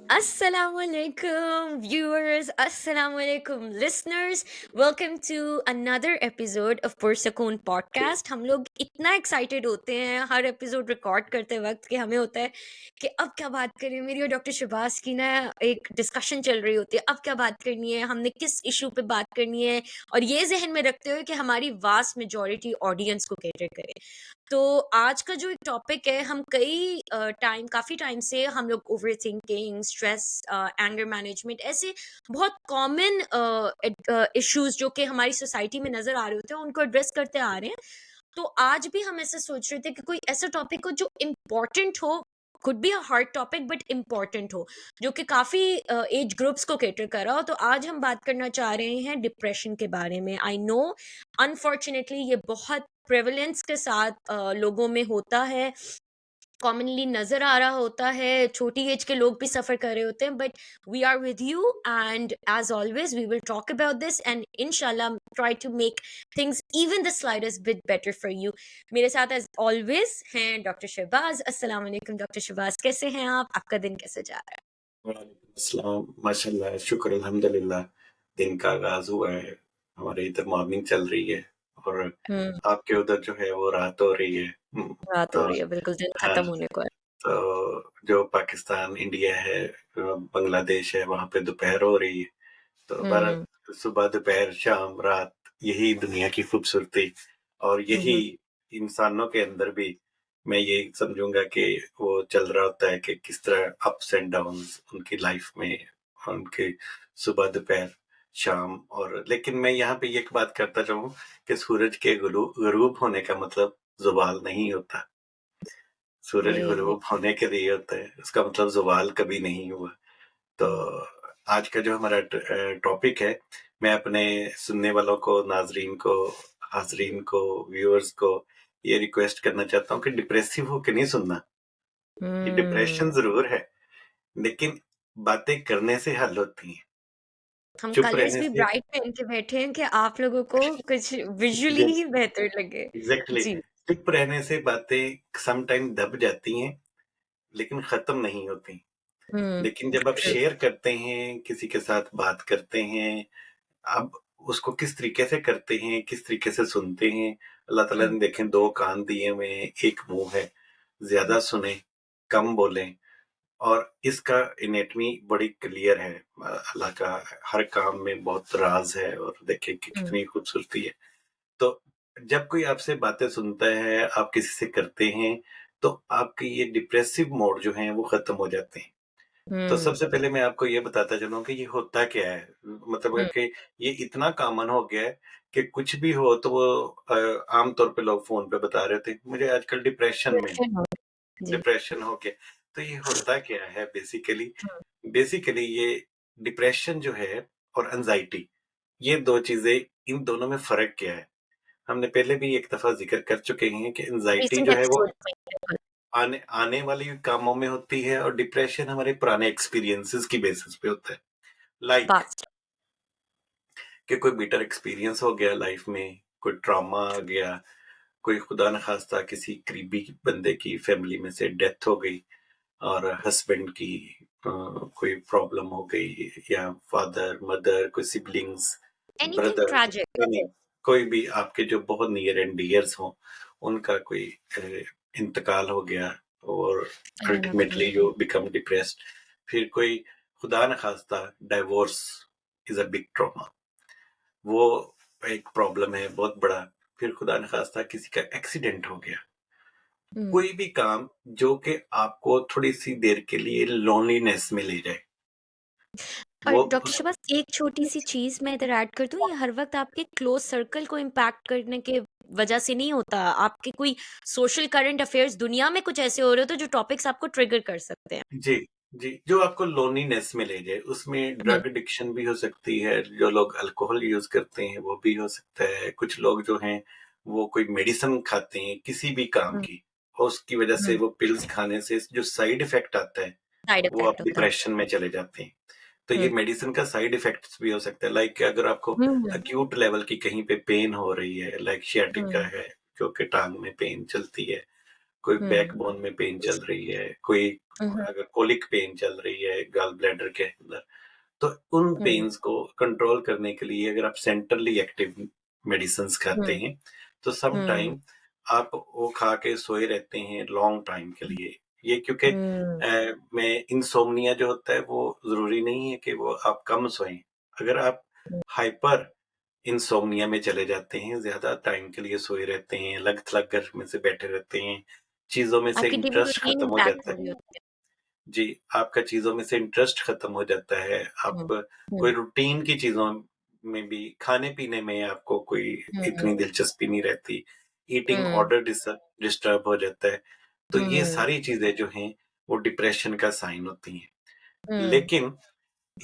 Assalamualaikum viewers, Assalamualaikum listeners. Welcome to another episode of Pursukoon podcast. हम लोग इतना excited होते हैं हर एपिसोड रिकॉर्ड करते वक्त कि हमें होता है कि अब क्या बात करें। मेरी और डॉक्टर शहबाज की ना एक डिस्कशन चल रही होती है, अब क्या बात करनी है, हमने किस इशू पे बात करनी है, और ये जहन में रखते हुए कि हमारी वास्ट मेजॉरिटी ऑडियंस को कैटर करे। तो आज का जो एक टॉपिक है, हम काफी टाइम से हम लोग over thinking, stress, anger management, ऐसे बहुत कॉमन इश्यूज जो कि हमारी सोसाइटी में नजर आ रहे होते हैं, उनको एड्रेस करते आ रहे हैं। तो आज भी हम ऐसे सोच रहे थे कि कोई ऐसा टॉपिक हो जो इम्पोर्टेंट हो, could be a hard topic but important हो, जो कि काफी एज ग्रुप्स को कैटर कर रहा हो। तो आज हम बात करना चाह रहे हैं डिप्रेशन के बारे में। आई नो अनफॉर्चुनेटली ये बहुत प्रेवलेंस के साथ लोगों में होता है, कॉमनली नजर आ रहा होता है, छोटी एज के लोग भी सफर कर रहे होते हैं। But we are with you and as always we will talk about this and इंशाल्लाह try to make things even the slightest bit better for you. मेरे साथ एज ऑलवेज हैं डॉक्टर शहबाज। अस्सलाम वालेकुम डॉक्टर शहबाज, कैसे हैं आप? आपका दिन कैसे जा रहा वालेकुम अस्सलाम, माशाल्लाह, शुक्र अल्हम्दुलिल्लाह। दिन का आगाज हुआ है, हमारे इधर मॉर्निंग चल रही है और है? आपके उधर जो है वो रात हो रही है। रात हो तो रही है, बिल्कुल दिन हाँ, खत्म होने को है। तो जो पाकिस्तान, इंडिया है, बांग्लादेश है, वहाँ पे दोपहर हो रही है। तो हम्म। भारत सुबह, दोपहर, शाम, रात, यही दुनिया की खूबसूरती और यही हम्म। इंसानों के अंदर भी मैं यही समझूंगा कि वो चल रहा होता है कि किस तरह अप्स एंड डाउन्स उनकी लाइफ में, उनके सुबह, दोपहर, शाम। और लेकिन मैं यहाँ पे ये एक बात करता चाहूँ कि सूरज के गुरूब होने का मतलब ज़वाल नहीं होता। सूरज वही वही। गुरूब होने के लिए होता है, उसका मतलब ज़वाल कभी नहीं हुआ। तो आज का जो हमारा टॉपिक है, मैं अपने सुनने वालों को, नाजरीन को, हाजरीन को, व्यूअर्स को ये रिक्वेस्ट करना चाहता हूँ कि डिप्रेसिव होके नहीं सुनना। ये डिप्रेशन हम्म। जरूर है, लेकिन बातें करने से हल होती हैं। हम चुप कलर्स रहने भी से ब्राइट पहन के बैठे हैं कि आप लोगों को कुछ विजुअली यस, ही बेहतर लगे। एग्जैक्टली। जी। चुप रहने से बातें सम टाइम दब जाती हैं, लेकिन खत्म नहीं होती। हम्म। लेकिन जब आप ट्रू। शेयर करते हैं, किसी के साथ बात करते हैं, आप उसको किस तरीके से करते हैं, किस तरीके से सुनते हैं। अल्लाह ताला हम्म। ने देखें 2 कान दिए हुए हैं, 1 मुँह है, ज़्यादा सुनें, कम बोलें। और इसका एनाटॉमी बड़ी क्लियर है। अल्लाह का हर काम में बहुत राज़ है और देखें कि हम्म। कितनी खूबसूरती है। तो जब कोई आपसे बातें सुनता है, आप किसी से करते हैं, तो आपके ये डिप्रेसिव मोड जो हैं, वो खत्म हो जाते हैं। तो हम्म। सबसे पहले मैं आपको ये बताता चलूँ कि ये होता क्या है? मतलब है हम्म। कि ये इतना कॉमन हो गया है कि कुछ भी हो तो वो आम तौर पे लोग फ़ोन पे बता रहे थे, मुझे आजकल डिप्रेशन में हूँ, डिप्रेशन हो। जी। डिप्रेशन हो गया। तो ये होता क्या है बेसिकली? हम्म। बेसिकली ये डिप्रेशन जो है और एंग्ज़ायटी, ये 2 चीज़ें, इन दोनों में फ़र्क क्या है? हमने पहले भी एक दफ़ा ज़िक्र कर चुके हैं कि एंग्ज़ायटी रिसेंट जो है वो एपिसोड में बिल्कुल। आने आने वाली कामों में होती है और डिप्रेशन हमारे पुराने एक्सपीरियंसेस की बेसिस पे होता है। Like past. कि कोई बिटर एक्सपीरियंस हो गया लाइफ में, कोई ट्रॉमा आ गया, कोई खुदा न खास्ता किसी करीबी बंदे की फैमिली में से डेथ हो गई और हस्बैंड की कोई प्रॉब्लम हो गई, या फादर, मदर, कोई सिबलिंग्स, एनीथिंग ब्रदर, ट्रैजिक। नहीं, कोई भी आपके जो बहुत नियर एंड डियर्स हों, उनका कोई अ, इंतकाल हो गया और अल्लाह ना करे। Ultimately you become depressed. फिर कोई खुदा न खास्ता divorce is a big trauma, वो एक प्रॉब्लम है बहुत बड़ा। फिर खुदा न खास्ता किसी का एक्सीडेंट हो गया। हम्म। कोई भी काम जो कि आपको थोड़ी सी देर के लिए लोनलीनेस में ले जाए, और वो डॉक्टर उस शबाज, एक छोटी सी चीज मैं इधर ऐड कर दूं, ये हर वक्त आपके क्लोज सर्कल को इम्पैक्ट करने के वजह से नहीं होता। आपके कोई सोशल करंट अफेयर्स दुनिया में कुछ ऐसे हो रहे हो तो जो टॉपिक्स आपको ट्रिगर कर सकते हैं। जी, जी, जो आपको लोनलीनेस में ले जाए, उसमें हम्म। ड्रग एडिक्शन भी हो सकती है, जो लोग अल्कोहल यूज़ करते हैं, वो भी हो सकता है। कुछ लोग जो हैं, वो कोई मेडिसिन खाते हैं किसी भी काम हम्म। की, और उसकी वजह से हम्म। वो पिल्स खाने से जो साइड इफ़ेक्ट आता है, साइड वो इफेक्ट आप होता है। डिप्रेशन में चले जाते हैं। तो ये हम्म। मेडिसिन का साइड इफ़ेक्ट्स भी हो सकता है, लाइक अगर आपको हम्म। एक्यूट लेवल की कहीं पे पेन हो रही है, लाइक हम्म। सियाटिका है, जो कि टाँग में पेन चलती है, कोई हुँ, बैकबोन में पेन चल रही है, कोई हुँ, हुँ, अगर कोलिक पेन चल रही है गॉल ब्लैडर के अंदर, तो उन हुँ, पेन्स को कंट्रोल करने के लिए अगर आप सेंट्रली एक्टिव मेडिसिन्स खाते हुँ, हैं, तो सम हुँ, टाइम आप वो खा के सोए रहते हैं लॉन्ग टाइम के लिए। ये क्योंकि हुँ, मैं इनसोम्निया जो होता है वो ज़रूरी नहीं है कि वो आप कम सोएँ। अगर आप हुँ। हाइपर इनसोम्निया में चले जाते हैं, ज़्यादा टाइम के लिए सोए रहते हैं, अलग-थलग घर में से बैठे रहते हैं, चीज़ों में से आपकी डेली इंटरेस्ट रूटीन खत्म हो इम्पैक्ट जाता हो है। रही होती है। जी, आपका चीज़ों में से इंटरेस्ट खत्म हो जाता है। आप हुँ, कोई हुँ, रूटीन की चीज़ों में भी खाने-पीने में आपको कोई हुँ, इतनी दिलचस्पी नहीं रहती। ईटिंग हुँ, ऑर्डर डिस्टर्ब हो जाता है। तो ये हुँ, सारी चीज़ें जो हैं, वो डिप्रेशन का साइन होती हैं। हुँ, लेकिन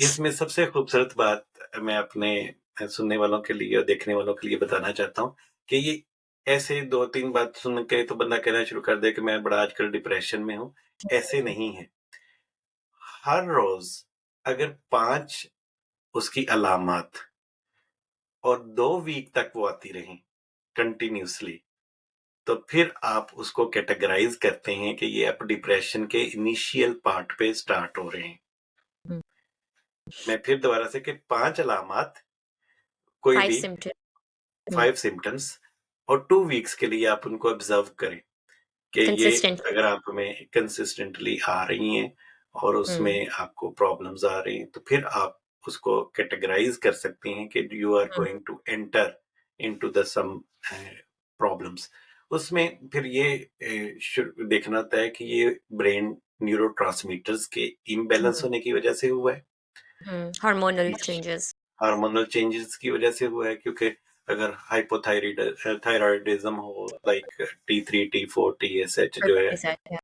इसमें सबसे खूबसूरत बात मैं अपने सुनने वालों के लिए और देखने वालों के लिए बताना चाहता हूँ कि ये ऐसे 2-3 बात सुन के तो बंदा कहना शुरू कर दे कि मैं बड़ा आजकल डिप्रेशन में हूँ, ऐसे नहीं है। हर रोज़ अगर 5 उसकी अलामात और 2 वीक तक वो आती रहें कंटिन्यूअसली, तो फिर आप उसको कैटेगराइज़ करते हैं कि ये आप डिप्रेशन के इनिशियल पार्ट पे स्टार्ट हो रहे हैं। हुँ। मैं फिर दोबारा से कि 5 अलामात कोई 5 भी सिम्पटम। हुँ, 5 सिम्पटम्स और 2 वीक्स के लिए आप उनको ऑब्ज़र्व करें कि ये कंसिस्टेंटली। अगर आप में कंसिस्टेंटली आ रही हैं और हुँ, उसमें आपको प्रॉब्लम्स आ रही हैं, तो फिर आप उसको कैटेगराइज़ कर सकती हैं कि you are um, going to enter into the some problems. उसमें फिर ये देखना होता है कि ये ब्रेन न्यूरोट्रांसमीटर्स के इम्बैलेंस हुँ, होने की वजह से हुआ है। हुँ, हार्मोनल चेंजेस। हार्मोनल चेंजेस की वजह से हुआ है क्योंकि अगर थायराइडिज्म हो लाइक T3, T4, TSH जो है प्रोजेस्टेरोन है।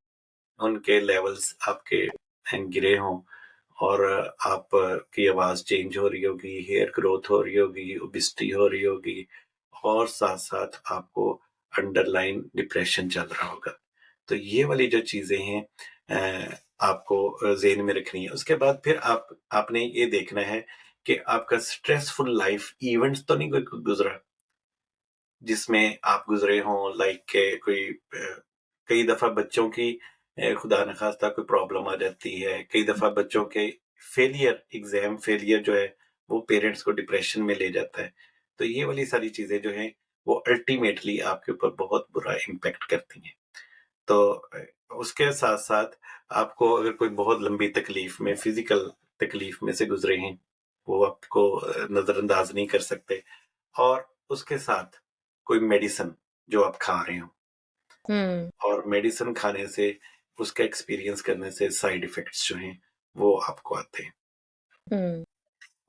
उनके लेवल्स आपके गिरे हों और आप की आवाज़ चेंज हो रही होगी, हेयर ग्रोथ हो रही होगी, ओबेसिटी हो रही होगी और साथ-साथ आपको अंडरलाइन डिप्रेशन चल रहा होगा। तो ये वाली जो चीज़ें हैं आपको ज़हन में रखनी है। उसके बाद फिर आपने ये देखना है कि आपका स्ट्रेसफुल लाइफ़ इवेंट्स तो नहीं कोई गुज़रा, जिसमें आप गुज़रे हों लाइक के कोई कई दफ़ा बच्चों की खुदा न ख़ास्ता कोई प्रॉब्लम आ जाती है। कई दफ़ा बच्चों के एग्ज़ाम फेलियर जो है, वो पेरेंट्स को डिप्रेशन में ले जाता है। तो ये वाली सारी चीज़ें जो हैं, वो अल्टीमेटली आपके ऊपर बहुत बुरा इम्पैक्ट करती हैं। तो उसके साथ-साथ आपको अगर कोई बहुत लंबी तकलीफ़ में फ़िज़िकल तकलीफ़ में से गुज़रे हैं, वो आपको नज़रअंदाज़ नहीं कर सकते और उसके साथ कोई मेडिसिन जो आप खा रहे हो हुँ, और मेडिसिन खाने से उसका एक्सपीरियंस करने से साइड इफ़ेक्ट्स जो हैं, वो आपको आते हैं हुँ,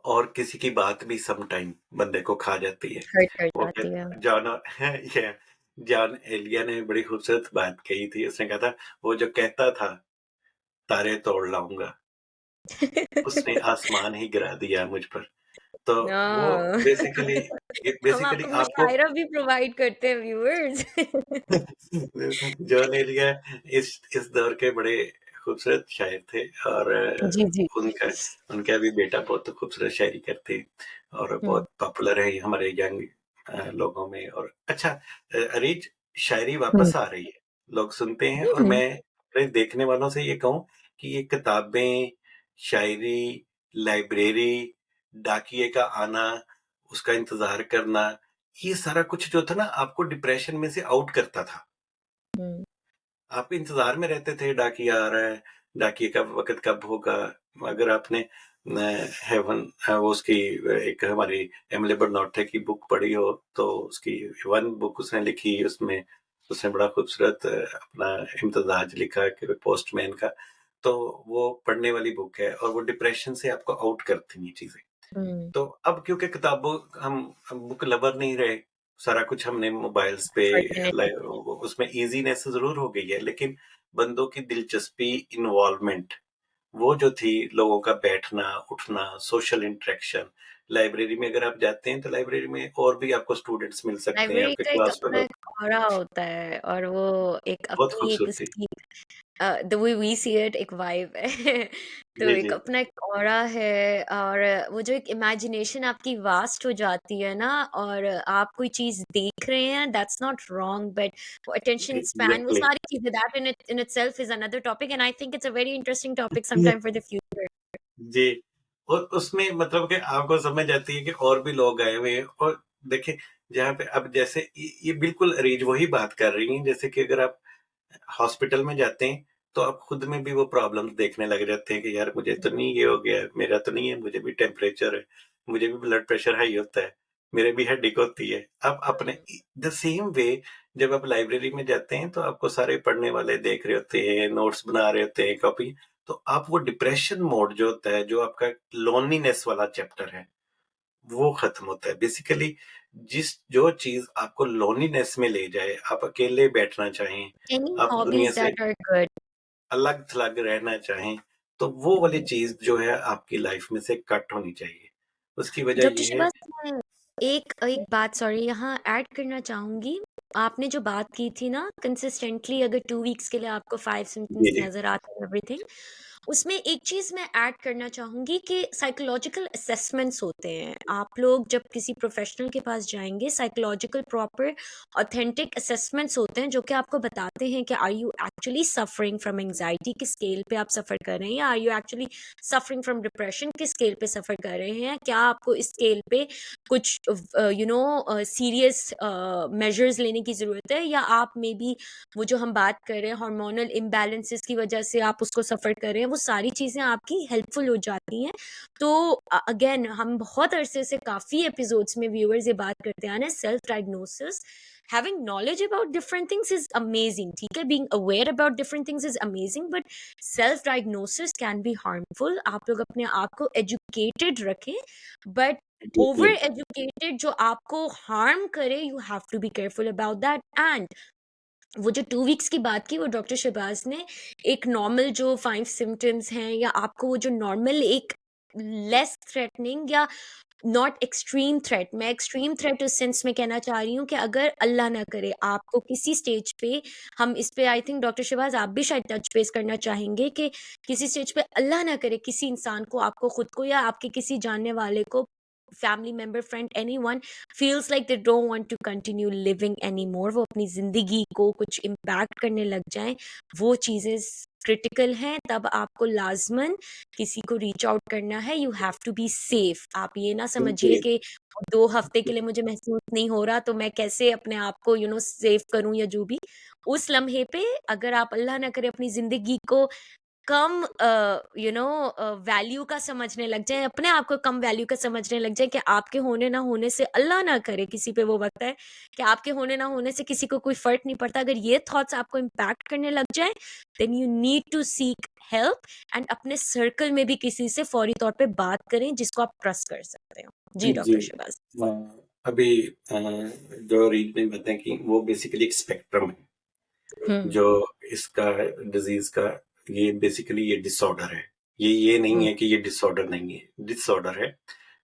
और किसी की बात भी सम टाइम बंदे को खा जाती है। हर्ट कर वो जाती है। कहता जॉन ये जॉन एलिया ने बड़ी खूबसूरत बात कही थी। उसने कहा था, "वो जो कहता था, तारे तोड़ लाऊँगा, उसने आसमान ही गिरा दिया मुझ पर।" तो वो ओह! बेसिकली हम आपको आपको मुशायरा भी प्रोवाइड करते हैं व्यूअर्स। जॉन एलिया इस दौर के बड़े खूबसूरत शायर थे और जी, जी। उनका उनका भी बेटा बहुत खूबसूरत शायरी करते हैं और हुँ, बहुत पॉपुलर है हमारे यंग लोगों में और अच्छा अरीज शायरी हुँ, वापस आ रही है लोग सुनते हैं और हुँ, मैं अपने देखने वालों से ये कहूँ कि ये किताबें शायरी लाइब्रेरी डाकिए का आना उसका इंतजार करना ये सारा कुछ जो था ना आपको डिप्रेशन में से आउट करता था। हुँ, आप इंतज़ार में रहते थे डाकिया आ रहा है, डाकिए का वक़्त कब होगा? अगर आपने वो उसकी एक हमारी एमिली बर्नार्ड की बुक पढ़ी हो, तो उसकी 1 बुक उसने लिखी, उसमें उसने बड़ा खूबसूरत अपना इम्तिज़ाज लिखा कि पोस्टमैन का, तो वो पढ़ने वाली बुक है और वो डिप्रेशन से आपको आउट करती हैं ये चीज़ें। हुँ, तो अब क्योंकि किताबों हम बुक लवर नहीं रहे, सारा कुछ हमने मोबाइल्स पे अनफॉर्चुनेटली। उसमें ईज़ीनेस ज़रूर हो गई है, लेकिन बंदों की दिलचस्पी, इन्वॉल्वमेंट वो जो थी लोगों का बैठना, उठना, सोशल इंटरेक्शन, लाइब्रेरी में अगर आप जाते हैं तो लाइब्रेरी में और भी आपको स्टूडेंट्स मिल सकते हैं, लाइब्रेरी आपके का एक क्लास अपना फेलो। एक ऑरा होता है और वो एक बहुत अपनी एक खूबसूरती। उसकी the way we see it एक वाइब है। तो जी, एक जी। अपना एक ऑरा है और वो जो एक इमेजिनेशन आपकी वास्ट हो जाती है ना और आप कोई चीज देख रहे हैं दैट्स नॉट रॉन्ग बट वो अटेंशन स्पैन वो एग्ज़ैक्टली। सारी चीजें that in itself is another topic and I think it's a very interesting topic sometime for the future. जी। और उसमें मतलब कि आपको समझ आती है कि और भी लोग आए हुए हैं और देखिए, जहाँ पे अब जैसे ये बिल्कुल रीज वही बात कर रही हैं, जैसे कि अगर आप हॉस्पिटल में जाते हैं, तो आप खुद में भी वो प्रॉब्लम्स देखने लग जाते हैं कि यार मुझे तो नहीं ये हो गया है, मेरा तो नहीं है, मुझे भी टेम्परेचर है, मुझे भी ब्लड प्रेशर हाई होता है, मेरे भी हेडेक होती है। आप अपने द सेम वे जब आप लाइब्रेरी में जाते हैं तो आपको सारे पढ़ने वाले देख रहे होते हैं, नोट्स बना रहे होते हैं, कॉपी, तो आप वो डिप्रेशन मोड जो होता है, जो आपका लोनलीनेस वाला चैप्टर है, वो खत्म होता है। बेसिकली जो चीज़ आपको लोनलीनेस में ले जाए, आप अकेले बैठना चाहें, एनी आप दुनिया hobbies say that are good. अलग-थलग रहना चाहें, तो वो वाली चीज़ जो है आपकी लाइफ में से कट होनी चाहिए। उसकी वजह डॉक्टर ये है। शिवास मैं एक एक बात सॉरी यहाँ ऐड करना चाहूंगी। आपने जो बात की थी ना कंसिस्टेंटली अगर 2 वीक्स के लिए आपको 5 सिम्टम्स जी, जी। नजर आते हैं एवरीथिंग उसमें एक चीज मैं ऐड करना चाहूंगी कि साइकोलॉजिकल असेसमेंट्स होते हैं। आप लोग जब किसी प्रोफेशनल के पास जाएंगे साइकोलॉजिकल प्रॉपर ऑथेंटिक असेसमेंट्स होते हैं जो कि आपको बताते हैं कि are you actually suffering from anxiety किस स्केल पे आप सफर कर रहे हैं या are you actually suffering from depression किस स्केल पे सफर कर रहे हैं। क्या आपको इस स्केल पे कुछ सीरियस मेजर्स लेने की ज़रूरत है या आप मे बी वो जो हम बात कर रहे हैं हार्मोनल इम्बैलेंसेस की वजह से आप उसको सफ़र कर रहे हैं वो सारी चीज़ें आपकी हेल्पफुल हो जाती हैं। तो अगेन हम बहुत अरसे से काफ़ी एपिसोड्स में व्यूअर्स ये बात करते हैं ना self diagnosis having knowledge about different things is amazing, ठीक है, being aware about different things is amazing, but self diagnosis can be harmful। आप लोग अपने आप को educated रखें but ओवर एग्ज़ैक्टली। एजुकेटेड जो आपको हार्म करे you have to be careful about that. And वो जो 2 वीक्स की बात की वो डॉक्टर शहबाज ने एक नॉर्मल जो 5 सिम्टम्स हैं या आपको वो जो नॉर्मल एक लेस थ्रेटनिंग या नॉट एक्सट्रीम थ्रेट, मैं एक्सट्रीम थ्रेट उस सेंस में कहना चाह रही हूँ कि अगर अल्लाह ना करे आपको किसी स्टेज पे हम इस पे आई थिंक डॉक्टर शहबाज आप भी शायद टच बेस करना चाहेंगे कि किसी स्टेज पे अल्लाह ना करे किसी इंसान को आपको खुद को या आपके किसी जानने वाले को family member friend anyone feels like they don't want to continue living anymore वो अपनी ज़िंदगी को कुछ इम्पैक्ट करने लग जाएं वो चीज़ें क्रिटिकल हैं तब आपको लाजमन किसी को रीच आउट करना है। You have to be safe. आप ये ना समझिए जी, कि 2 हफ्ते के लिए मुझे महसूस नहीं हो रहा तो मैं कैसे अपने आप को सेफ करूं या जो भी उस लम्हे पे अगर आप अल्लाह ना करे अपनी ज़िंदगी को कम वैल्यू का समझने लग जाएँ, अपने आप को कम वैल्यू का समझने लग जाएँ कि आपके होने ना होने से अल्लाह ना करे किसी पे वो वक़्त है कि आपके होने ना होने से किसी को कोई फ़र्क नहीं पड़ता। अगर ये थॉट्स आपको इम्पैक्ट करने लग जाएँ, then you need to seek help and अपने सर्कल में भी किसी से फ़ौरी तौर पे बात करें जिसको आप ट्रस्ट कर सकते हो। जी, जी। डॉक्टर शहबाज़। अ, अभी जो रीज में बताएँ कि वो बेसिकली एक स्पेक्ट्रम है, हुँ, जो इसका डिज़ीज़ का, ये बेसिकली ये डिसऑर्डर है। ये नहीं हुँ, है कि ये डिसऑर्डर नहीं है, डिसऑर्डर है।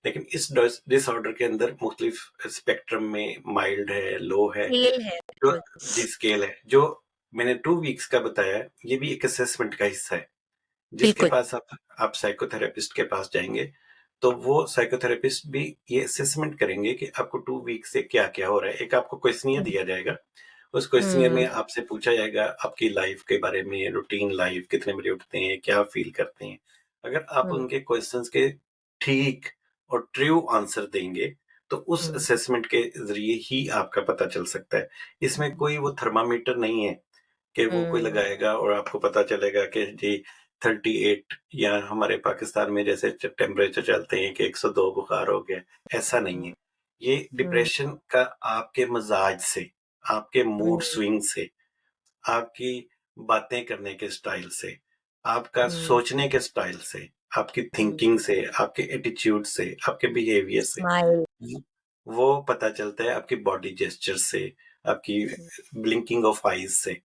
लेकिन इस डिसऑर्डर के अंदर मुख्तलिफ स्पेक्ट्रम में माइल्ड है, लो है, स्केल है, जो बिल्कुल। जी स्केल है। जो मैंने 2 वीक्स का बताया, ये भी एक असेसमेंट का हिस्सा है। जिसके बिल्कुल। पास आप साइकोथेरेपिस्ट के पास जाएँगे, तो वो साइकोथेरेपिस्ट भी ये असेसमेंट करेंगे कि आपको 2 वीक से क्या-क्या हो रहा है। एक आपको क्वेश्चनियर हुँ, दिया जाएगा, उस क्वेश्चनियर हुँ, में आपसे पूछा जाएगा आपकी लाइफ़ के बारे में, रूटीन लाइफ़, कितने बजे उठते हैं, क्या फ़ील करते हैं। अगर आप हुँ, उनके क्वेश्चन्स के ठीक और ट्रू आंसर देंगे, तो उस हुँ, असेसमेंट के ज़रिए ही आपका पता चल सकता है। इसमें कोई वो थर्मामीटर नहीं है कि वो कोई हुँ, लगाएगा और आपको पता चलेगा कि जी 38, या हमारे पाकिस्तान में जैसे टेम्परेचर चलते हैं कि 102 बुखार हो गया, ऐसा नहीं हुँ, है। ये हुँ, डिप्रेशन का आपके मिजाज से, आपके मूड हुँ, स्विंग से, आपकी बातें करने के स्टाइल से, आपका हुँ, सोचने के स्टाइल से, आपकी हुँ। थिंकिंग से, आपके एटीट्यूड से, आपके बिहेवियर से, स्माइल। वो पता चलता है आपकी बॉडी जेस्चर से, आपकी हुँ, ब्लिंकिंग ऑफ आईज से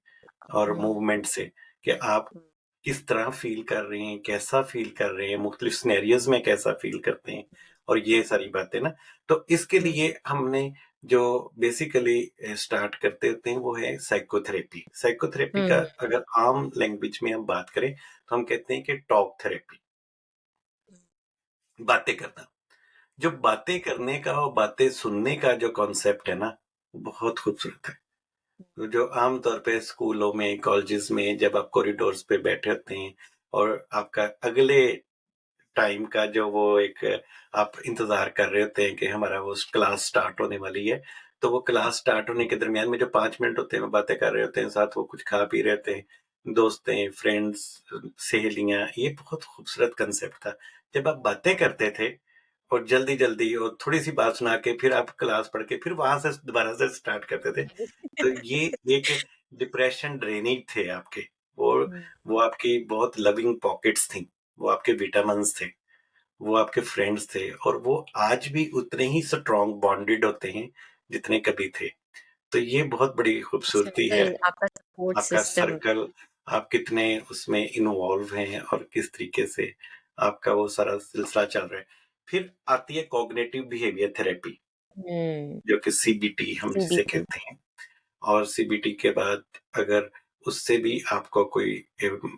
और हुँ, मूवमेंट से, कि आप हुँ, किस तरह फ़ील कर रहे हैं, कैसा फ़ील कर रहे हैं, मुख्तलिफ सिनेरियोज़ में कैसा फ़ील करते हैं। और ये सारी बातें ना, तो इसके हुँ, लिए हमने जो बेसिकली स्टार्ट करते होते हैं वो है साइकोथेरेपी। साइकोथेरेपी का हुँ, अगर आम लैंग्वेज में हम बात करें तो हम कहते हैं कि टॉक थेरेपी, बातें करना। जो बातें करने का और बातें सुनने का जो कॉन्सेप्ट है ना, बहुत खूबसूरत है। तो जो आम तौर पे स्कूलों में, कॉलेजेस में जब आप कॉरिडोर्स पे बैठे होते हैं और आपका अगले टाइम का जो वो एक आप इंतज़ार कर रहे होते हैं कि हमारा वो क्लास स्टार्ट होने वाली है। तो वो क्लास स्टार्ट होने के दरमियान में जो 5 मिनट होते हैं, वो बातें कर रहे होते हैं, साथ वो कुछ खा पी रहे होते हैं। दोस्तें, फ्रेंड्स, सहेलियाँ, ये बहुत खूबसूरत कांसेप्ट था। जब आप बातें करते थे और जल्दी-जल्दी और थोड़ी-सी बात सुना के फिर आप क्लास पढ़ के फिर वहाँ से दोबारा से स्टार्ट करते थे। तो ये एक डिप्रेशन ड्रेनेज थे आपके। वो हुँ, वो आपकी बहुत लविंग पॉकेट्स थी। वो आपके विटामिन्स थे। वो आपके फ्रेंड्स थे और वो आज भी उतने ही स्ट्रॉन्ग बॉन्डेड होते हैं जितने कभी थे। तो ये बहुत बड़ी खूबसूरती है। सर्कल आपका सपोर्ट आपका सिस्टम। सर्कल, आप कितने उसमें इन्वॉल्व हैं और किस तरीके से आपका वो सारा सिलसिला चल रहा है। फिर आती है कॉग्निटिव बिहेवियर थेरेपी, हुँ, जो कि सीबीटी हम जिसे सीबीटी। कहते हैं। और सीबीटी के बाद अगर उससे भी आपको कोई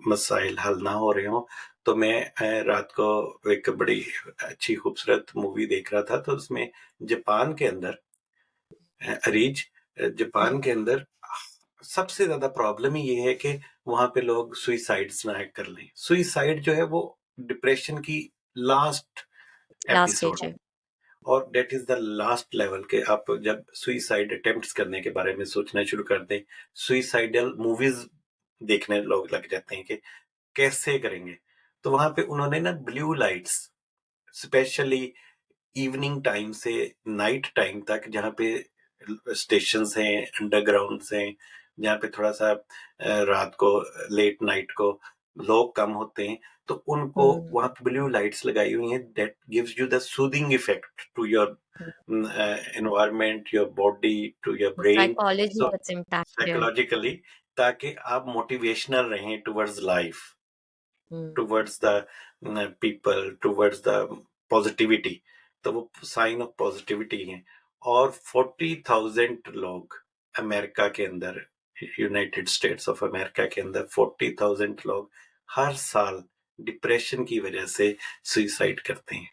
मसाइल हल ना हो रहे हों, तो मैं रात को एक बड़ी अच्छी खूबसूरत मूवी देख रहा था, तो उसमें जापान के अंदर अरीज हुँ, जापान के अंदर सबसे ज़्यादा प्रॉब्लम ही ये है कि वहाँ पे लोग सुसाइड्स ना कर लें। सुसाइड जो है वो डिप्रेशन की लास्ट लास्ट एपिसोड स्टेज है। है। और that is the last level के आप जब सुइसाइड अटेम्प्ट्स करने के बारे में सोचना शुरू कर दें, सुइसाइडल मूवीज देखने लोग लग जाते हैं कि कैसे करेंगे। तो वहां पे उन्होंने ना blue lights, specially evening time से नाइट टाइम तक, जहाँ पे स्टेशंस हैं, अंडरग्राउंड्स हैं, जहाँ पे थोड़ा सा रात को, लेट नाइट को लोग कम होते हैं, तो उनको हुँ, वहाँ पे ब्लू लाइट्स लगाई हुई हैं that gives you the soothing effect to your um, environment, your body, to your brain. Psychology so gets impacted. Psychologically, ताकि आप मोटिवेशनल रहें towards life, um, towards the people, towards the positivity। तो वो sign of positivity है। और 40,000 लोग America के अंदर, यूनाइटेड स्टेट्स ऑफ अमेरिका के अंदर 40,000 लोग हर साल डिप्रेशन की वजह से सुइसाइड करते हैं।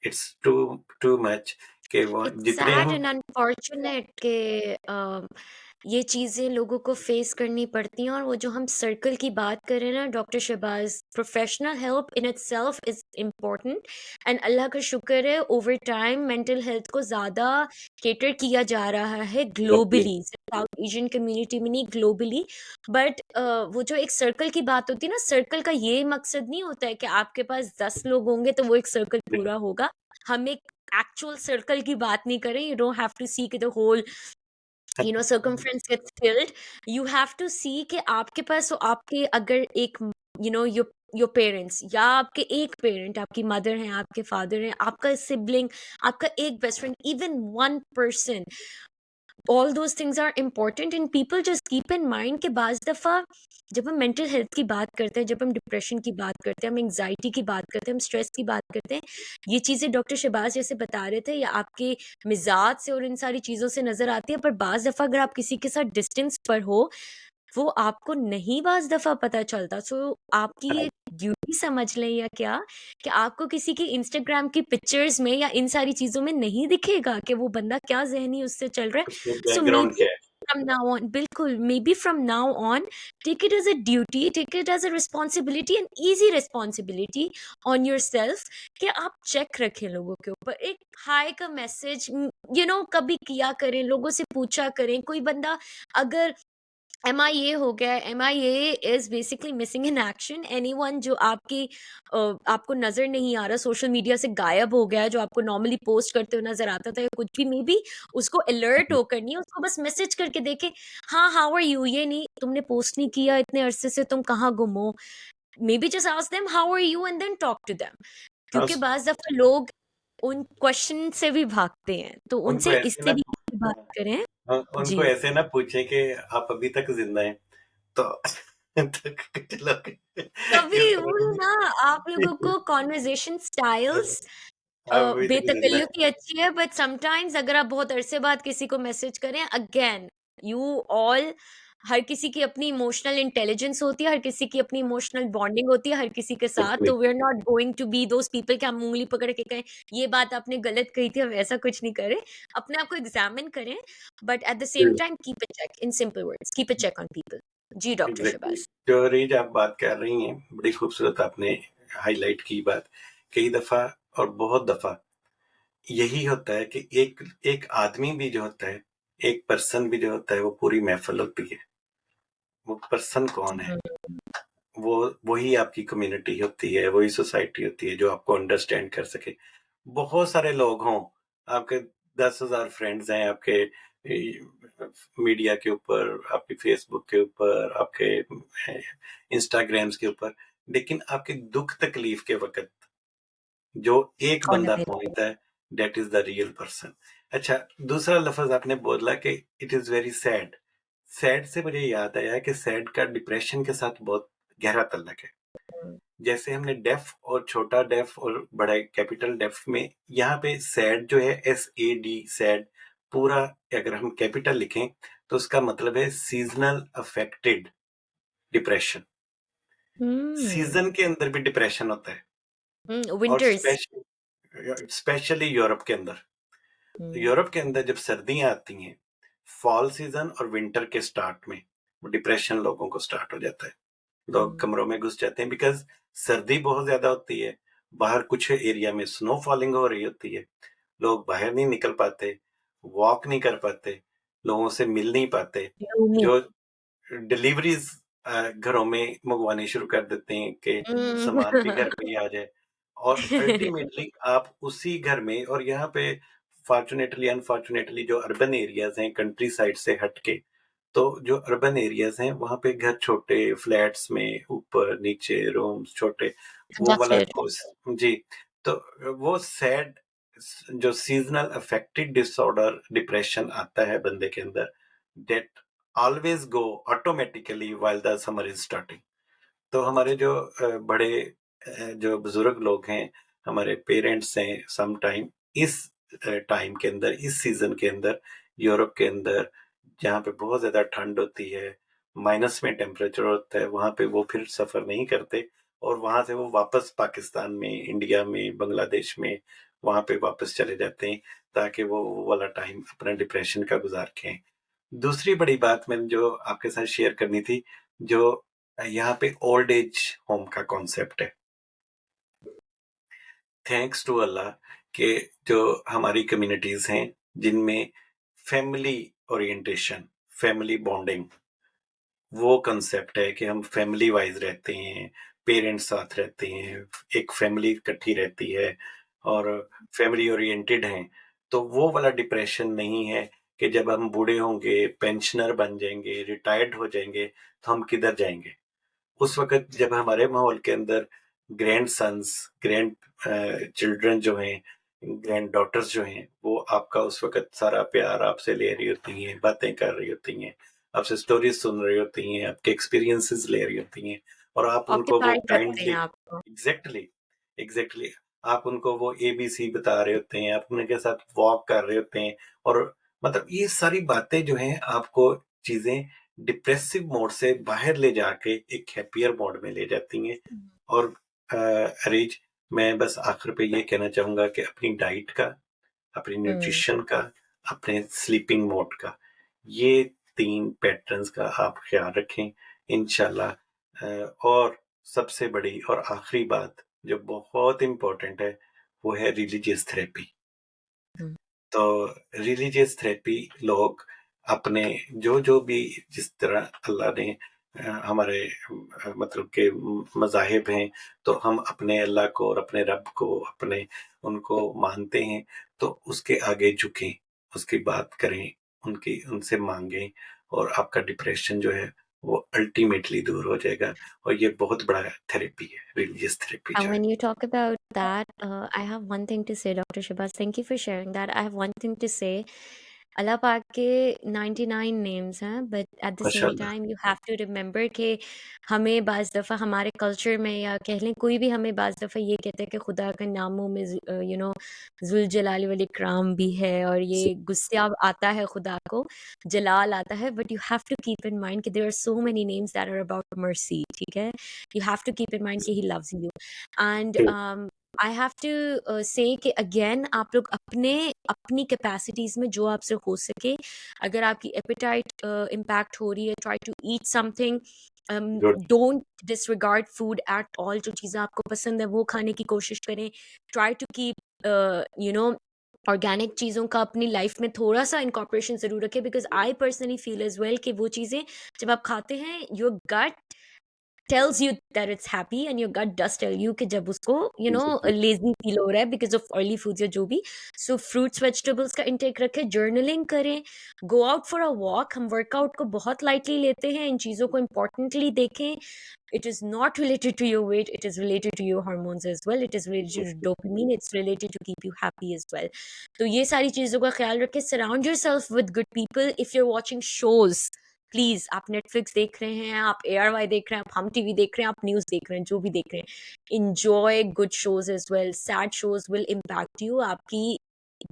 इट्स टू टू मच कि वो इट्स जितने सैड हम एंड अनफॉर्चुनेट कि ये चीज़ें लोगों को फेस करनी पड़ती हैं और वो जो हम सर्कल की बात कर रहे हैं ना doctor Shahbaz, professional help in itself is important and Allah का शुक्र है ओवर टाइम मेंटल हेल्थ को ज़्यादा कैटर किया जा रहा है ग्लोबली ग्लोबली, सिर्फ साउथ एशियन कम्युनिटी में नहीं ग्लोबली। बट वो जो एक सर्कल की बात होती है ना, सर्कल का ये मकसद नहीं होता है कि आपके पास 10 लोग होंगे तो वो एक सर्कल पूरा होगा। हम एक एक्चुअल सर्कल की बात नहीं कर रहे, you don't have to see कि the whole circumference gets filled। you have to see कि आपके पास, तो आपके अगर एक योर पेरेंट्स या आपके एक पेरेंट, आपकी मदर हैं, आपके फादर हैं, आपका सिबलिंग, आपका एक best friend, even one person, all those things are important and people just keep in mind कि बाज दफ़ा जब हम मेंटल हेल्थ की बात करते हैं, जब हम डिप्रेशन की बात करते हैं, हम एंग्जाइटी की बात करते हैं, हम स्ट्रेस की बात करते हैं, ये चीज़ें डॉक्टर शहबाज जैसे बता रहे थे या आपके मिजाज से और इन सारी चीज़ों से नज़र आती है, पर बाज दफ़ा अगर आप किसी के साथ डिस्टेंस पर हो, वो आपको नहीं बाज़ दफ़ा पता चलता। सो आपकी ये ड्यूटी समझ लें या क्या, कि आपको किसी की इंस्टाग्राम की पिक्चर्स में या इन सारी चीज़ों में नहीं दिखेगा कि वो बंदा क्या ज़हनी उससे चल रहा है। उसमें सो बैकग्राउंड मेबी क्या है। फ्रॉम नाउ ऑन, बिल्कुल, maybe from now on take it as a duty, take it as a responsibility, an easy responsibility on yourself, कि आप चेक रखें लोगों के ऊपर। एक हाय का मैसेज कभी किया करें, लोगों से पूछा करें। कोई बंदा अगर एमआईए हो गया है, MIA is basically missing in action, anyone जो आपको नज़र नहीं आ रहा, सोशल मीडिया से गायब हो गया है, जो आपको नॉर्मली पोस्ट करते हुए नज़र आता था या कुछ भी, मेबी उसको अलर्ट होकर नहीं, उसको बस मैसेज करके देखें, हाँ, हाउ आर यू? ये नहीं, तुमने पोस्ट नहीं किया इतने अरसे से, तुम कहाँ गुम हो? Maybe just ask them how are you and then talk to them. हाँ, क्योंकि बाज़ दफ़ा लोग उन क्वेश्चन से भी भागते हैं, तो उनको उनसे इस ऐसे ना तरीके से बात करें। उनको जी। ऐसे ना पूछे कि आप अभी तक जिंदा हैं, तो तो कुछ लोग तभी इस तरह वही से ना, आप लोगों को कन्वर्सेशन स्टाइल्स आप भी तो जिंदा है। बेतकल्लुफ़ी अच्छी है, बट समटाइम्स अगर आप बहुत अरसे बाद किसी को मैसेज करें, अगेन यू ऑल, हर किसी की अपनी इमोशनल इंटेलिजेंस होती है, हर किसी की अपनी इमोशनल बॉन्डिंग होती है हर किसी के साथ, Exactly. तो we are not going to be those people कि हम उँगली पकड़ के कहें, ये बात आपने गलत कही थी, हम ऐसा कुछ नहीं करें। अपने आप को एग्ज़ामिन करें, but at the same hmm, time keep a check, in simple words, keep a check on people. जी, डॉक्टर एग्जैक्टली। शहबाज़। जो रीज आप बात कर रही हैं, बड़ी खूबसूरत आपने हाईलाइट की बात। कई दफा और बहुत दफा यही होता है कि एक एक आदमी भी जो होता है, एक पर्सन भी जो होता है, वो पूरी महफिल होती है। वो पर्सन कौन है? हुँ, वो वही आपकी कम्युनिटी होती है, वही सोसाइटी होती है जो आपको अंडरस्टैंड कर सके। बहुत सारे लोग हों, आपके 10,000 फ्रेंड्स हैं, आपके मीडिया के ऊपर, आपके फेसबुक के ऊपर, आपके इंस्टाग्राम्स के ऊपर, लेकिन आपके दुख तकलीफ के वक्त जो एक कौन बंदा अवेलेबल? पहुंचता है, that is the real person. अच्छा, दूसरा लफ्ज आपने बोला कि it is very sad. Sad से मुझे याद आया कि सैड का डिप्रेशन के साथ बहुत गहरा तल्लक है। हुँ, जैसे हमने डेफ और छोटा डेफ और बड़ा कैपिटल डेफ में, यहाँ पे सैड जो है, SAD, सैड, पूरा अगर हम कैपिटल लिखें तो उसका मतलब है सीजनल अफेक्टेड डिप्रेशन। हुँ, सीजन के अंदर भी डिप्रेशन होता है, और विंटर्स। स्पेशली यूरोप के अंदर। हुँ, यूरोप के अंदर जब सर्दियां आती हैं, फॉल सीजन और विंटर के स्टार्ट में, वो डिप्रेशन लोगों को स्टार्ट हो जाता है। लोग हुँ, कमरों में घुस जाते हैं, बिकॉज सर्दी बहुत ज्यादा होती है। बाहर कुछ एरिया में स्नो फॉलिंग हो रही होती है। लोग बाहर नहीं निकल पाते, वॉक नहीं कर पाते, लोगों से मिल नहीं पाते। ग्लूमी। जो डिलीवरीज घरों में मंगवानी शुरू कर देते हैं कि हुँ, सामान भी घर पे ही आ जाए, और अल्टीमेटली आप उसी घर में, और यहाँ पे फॉर्चुनेटली अनफॉर्चुनेटली जो अर्बन एरियाज हैं कंट्री साइड से हटके, तो जो अर्बन एरियाज हैं वहां पे घर छोटे फ्लैट्स में, ऊपर नीचे रूम्स छोटे, वो दैट्स वाला इट। जी। तो वो सैड, जो सीजनल अफेक्टिव डिसऑर्डर डिप्रेशन आता है बंदे के अंदर, that always go automatically while the summer is starting. तो हमारे जो बड़े जो बुजुर्ग लोग हैं, हमारे पेरेंट्स हैं, सम टाइम इस टाइम के अंदर, इस सीजन के अंदर, यूरोप के अंदर, जहाँ पे बहुत ज्यादा ठंड होती है, माइनस में टेम्परेचर होता है, वहां पे वो फिर सफर नहीं करते, और वहां से वो वापस पाकिस्तान में, इंडिया में, बांग्लादेश में, वहां पे वापस चले जाते हैं, ताकि वो वाला टाइम अपना डिप्रेशन का गुजार के आएं। दूसरी बड़ी बात मैंने जो आपके साथ शेयर करनी थी, जो यहाँ पे ओल्ड एज होम का कॉन्सेप्ट है। थैंक्स टू अल्लाह के जो हमारी कम्युनिटीज हैं, जिनमें फैमिली ओरिएंटेशन, फैमिली बॉन्डिंग, वो कंसेप्ट है कि हम फैमिली वाइज रहते हैं, पेरेंट्स साथ रहते हैं, एक फैमिली इकट्ठी रहती है, और फैमिली ओरिएंटेड हैं, तो वो वाला डिप्रेशन नहीं है कि जब हम बूढ़े होंगे, पेंशनर बन जाएंगे, रिटायर्ड हो जाएंगे, तो हम किधर जाएंगे। उस वक़्त जब हमारे माहौल के अंदर ग्रैंडसन्स, ग्रैंड चिल्ड्रन जो हैं, ग्रैंड डॉटर्स जो हैं, वो आपका उस वक़्त सारा प्यार आपसे ले रही होती हैं, बातें कर रही होती हैं, आपसे स्टोरीज़ सुन रही होती हैं, आपके एक्सपीरियंसेस ले रही होती हैं, और आप उनको वो ऑक्यूपाइड रखते हैं काइंडली, आपको। एग्ज़ैक्टली, एग्ज़ैक्टली, आप उनको वो एबीसी बता रहे होते हैं, आप उनके साथ वॉक कर रहे होते हैं, और मतलब ये सारी बातें जो हैं, आपको चीज़ें डिप्रेसिव मोड से बाहर ले जाके एक हैप्पियर मोड में ले जाती हैं। हुँ, और अरीज, मैं बस आखिर पे ये कहना चाहूंगा कि अपनी डाइट का, अपनी हुँ, न्यूट्रिशन का, अपने स्लीपिंग मोड का, ये 3 पैटर्न्स का आप ख्याल रखें, इंशाल्लाह। और सबसे बड़ी और आखिरी बात जो बहुत इम्पोर्टेंट है, वो है रिलीजियस थेरेपी। हुँ, तो रिलीजियस थेरेपी लोग अपने जो जो भी, जिस तरह अल्लाह ने हमारे मतलब के मज़ाहिब हैं, तो हम अपने अल्लाह को और अपने रब को, अपने उनको मानते हैं, तो उसके आगे झुकें, उसकी बात करें, उनकी उनसे मांगें, और आपका डिप्रेशन जो है वो अल्टीमेटली दूर हो जाएगा। और ये बहुत बड़ा थेरेपी है, रिलीजियस थेरेपी and जो है। when you talk about that, I have one thing to say, Dr. Shabazz, thank you for sharing that. I have one thing to say. अल्लाह पाक के 99 नेम्स हैं, बट एट द सेम माशाल्लाह। Time you have to remember कि हमें बाज़ दफ़ा हमारे culture में या कह लें कोई भी हमें बाज़ दफ़ा ये कहता है कि खुदा के नामों में ज़ुल जलाल वल इकराम भी है, और ये जी, गुस्सा आता है खुदा को, जलाल आता है, but you have to keep in mind कि there are so many names that are about mercy, ठीक है? You have to keep in mind कि ही लव्स यू, एंड जी, आई हैव टू से कि अगेन आप लोग अपने अपनी कैपेसिटीज़ में जो आपसे हो सके, अगर आपकी एपेटाइट इम्पैक्ट हो रही है, try to eat something, good, don't disregard food at all, जो चीज़ें आपको पसंद है वो खाने की कोशिश करें, ट्राई टू कीप ऑर्गेनिक चीज़ों का अपनी लाइफ में थोड़ा सा इनकॉर्पोरेशन ज़रूर रखें, because I personally feel as well कि वो चीज़ें जब आप खाते हैं, your gut tells you that it's happy and your gut does tell you कि जब उसको जी, जी, lazy feel हो रहा है because of oily foods या जो भी, so fruits vegetables का intake रखें, journaling करें, go out for a walk। हम workout को बहुत lightly लेते हैं, इन चीज़ों को importantly देखें, it is not related to your weight, it is related to your hormones as well, it is related to dopamine, it's related to keep you happy as well। तो ये सारी चीज़ों का ख्याल रखें, surround yourself with good people। if you're watching shows, please, आप Netflix देख रहे हैं, आप ARY देख रहे हैं, आप हम टीवी देख रहे हैं, आप न्यूज देख रहे हैं, जो भी देख रहे हैं, enjoy good shows as well। sad shows will impact you, आपकी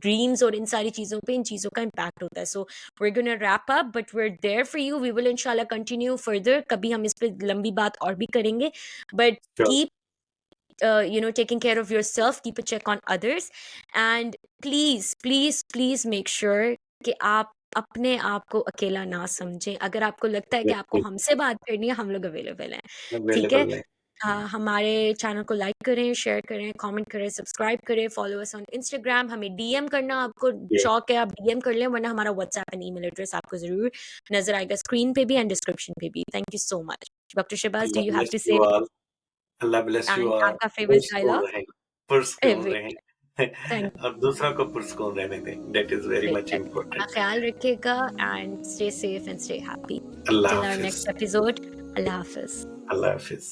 ड्रीम्स और इन सारी चीज़ों पे इन चीज़ों का इम्पैक्ट होता है। सो we're gonna wrap up, but we're there for you, we will इंशाल्लाह continue further, कभी हम इस पे लंबी बात और भी करेंगे, but sure, keep taking care of yourself, keep a check on others, and please please please make sure कि आप अपने आप को अकेला ना समझें। अगर आपको लगता है कि आपको बिल्कुल, हमसे बात करनी है, हम लोग अवेलेबल हैं, ठीक है? अवेलेबल है। हमारे चैनल को लाइक करें, शेयर करें, कमेंट करें, सब्सक्राइब करें, फॉलो अस ऑन इंस्टाग्राम। हमें डीएम करना, आपको ये शौक है आप डीएम कर लें, वरना हमारा व्हाट्सएप एंड ईमेल एड्रेस आपको ज़रूर नज़र आएगा स्क्रीन पे भी एंड डिस्क्रिप्शन पे भी। Thank you so much. Doctor Shahbaz, do Allah you have bless to you say all, Allah bless you and all. आपका फेवरेट पुरस्कून डायलॉग? रहें, पुरस्कून एवरी रहें। थैंक और दूसरों को पुरस्कून रहने दें, that is very great, much अपना इम्पोर्टेंट। ख्याल रखिएगा and stay safe and stay happy. अल्लाह टिल आवर हाफ़िज़, नेक्स्ट एपिसोड, अल्लाह हाफ़िज़। अल्लाह हाफ़िज़।